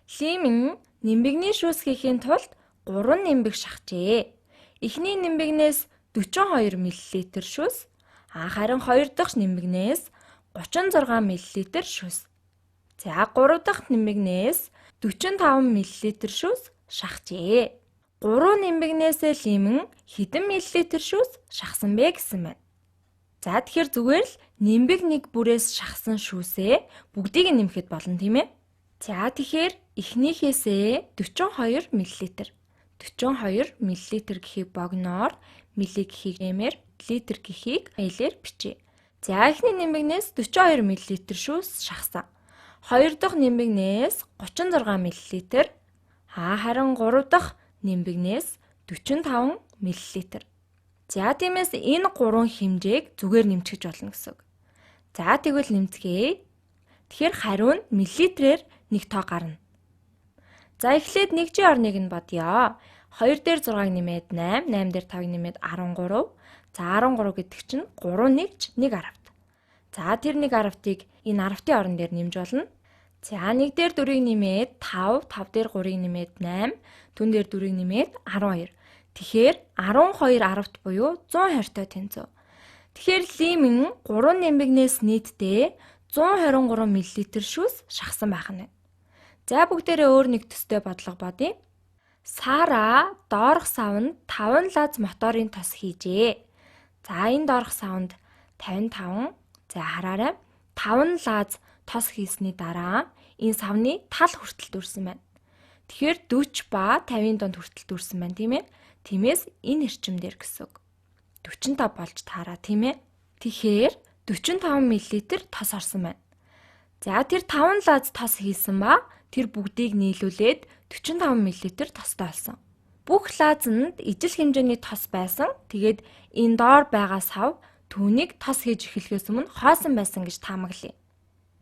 Лимэн нимбэгний шүүс хийхийн тулд 3 нимбэг шахажээ. Эхний нимбэгнээс 42 мл шүүс, харин хоёр дахь нимбэгнээс 36 мл шүүс. За 3 дахь нимбэгнээс 45 мл шүүс шахажээ. 3 нимбэгнээсээ лимэн хэдэн миллилитр шүүс шахсан бэ гэсэн байна. За тэгэхээр зүгээр л нимбэг нэг бүрээс шахсан шүүсээ бүгдийг нь нэмэхэд болно тийм ээ. За тэгэхээр эхнийхээсээ 42 мл. 42 мл гэхийг богноор, мили гэхийг эмээр, литр гэхийг элээр бичье. За эхний нимбэгнээс 42 мл шүүс шахсан. Хоёр дахь нимбэгнээс 36 мл. Харин 3 дахь нимбэгнээс 45 мл. За тиймээс энэ гурван хэмжээг зүгээр нэмчихэж болно гэсэн үг. За тэгвэл нэмцгээе. Тэгэхээр хариу нь миллилитрээр нэг тоо гарна. За эхлээд 1-ийн орныг нь бодъё. 2 дээр 6-ыг нэмээд 8, 8 дээр 5-ыг нэмээд 13. За 13 гэдэг чинь 3 нэгж 1 аравт. За тэр 1 аравтыг энэ аравтын орон дээр нэмж болно. За 1 дээр 4-ыг нэмээд 5, 5 дээр 3-ыг нэмээд 8, түн дээр 4-ыг нэмээд 12. Тэгэхээр 12 аравт буюу 100 хортой тэнцүү. Тэгэхээр лимэн 3 нимбэгнээс нийтдээ 123 мл шүүс шахсан байх нь. За бүгдээрээ өөр нэг төстэй бодлого бодъё. Сара доорх савнд 5 лаз моторын тос хийжээ. За энэ доорх савнд 55. За хараарай. 5 лаз тос хийсний дараа энэ савны тал хүртэл дүрсэн байна. Тэгэхээр 40 ба 50-ын донд хүртэл дүрсэн байна тийм ээ. Тиймээс энэ эрчимдэр гэсэн үг. 45 болж таараа тийм ээ. Тэгэхээр 45 мл тос орсон байна. За тэр 5 лаз тос хийсэн ба тэр бүгдийг нийлүүлээд 45 мл тостой болсон. Бүх лазанд ижил хэмжээний тос байсан. Тэгээд энэ доор байгаа сав түүнийг тос хийж эхлэхээс өмнө хоосон байсан гэж таамаглая.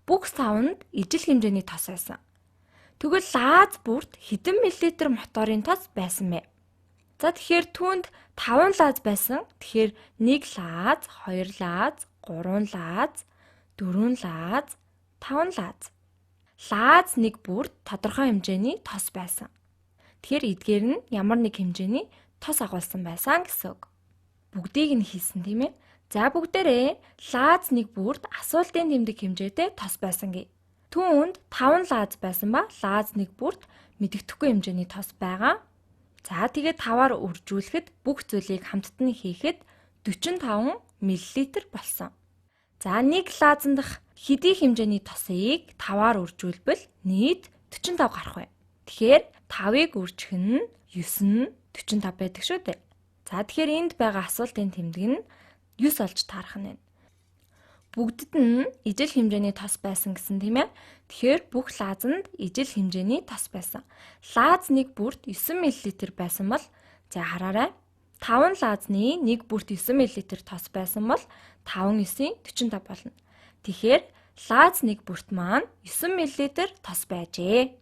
Бүх савнд ижил хэмжээний тос байсан. Тэгвэл лаз бүрт хэдэн миллилитр моторын тос байсан бэ? За тэгэхээр түүнд 5 лаз байсан. Тэгэхээр 1 лаз, 2 лаз, 3 лаз, 4 лаз, 5 лаз. Лаз нэг бүрт тодорхой хэмжээний тос байсан. Тэгэхээр эдгээр нь ямар нэг хэмжээний тос агуулсан байсан гэсэн үг. Бүгдийг нь хийсэн тийм ээ. За бүгдээрээ лаз нэг бүрт асуултын тэмдэг хэмжээтэй тос байсан гээ. Түүнд 5 лаз байсан ба лаз нэг бүрт мэдэгдэхгүй хэмжээний тос байгаа. За тэгээд 5-аар үржүүлэхэд бүх зүйлийг хамтд нь хийхэд 45 мл болсон. За нэг лазандах хэдий хэмжээний тосыг 5-аар үржүүлбэл нийт 45 гарах вэ. Тэгэхээр 5-ыг үржих нь 9 нь 45 байдаг шүү дээ. За тэгэхээр энд байгаа асуултын тэмдэг нь 9 олж таарах нь байна. Бүгдд нь ижил хэмжээний тос байсан гэсэн тийм ээ. Тэгэхээр бүх лазанд ижил хэмжээний тос байсан. Лаз нэг бүрт 9 мл байсан бол за хараарай. 5 лазны нэг бүрт 9 мл тос байсан бол 5 9-ийн 45 болно. Тэгэхээр лаз нэг бүрт маань 9 мл тос байжээ.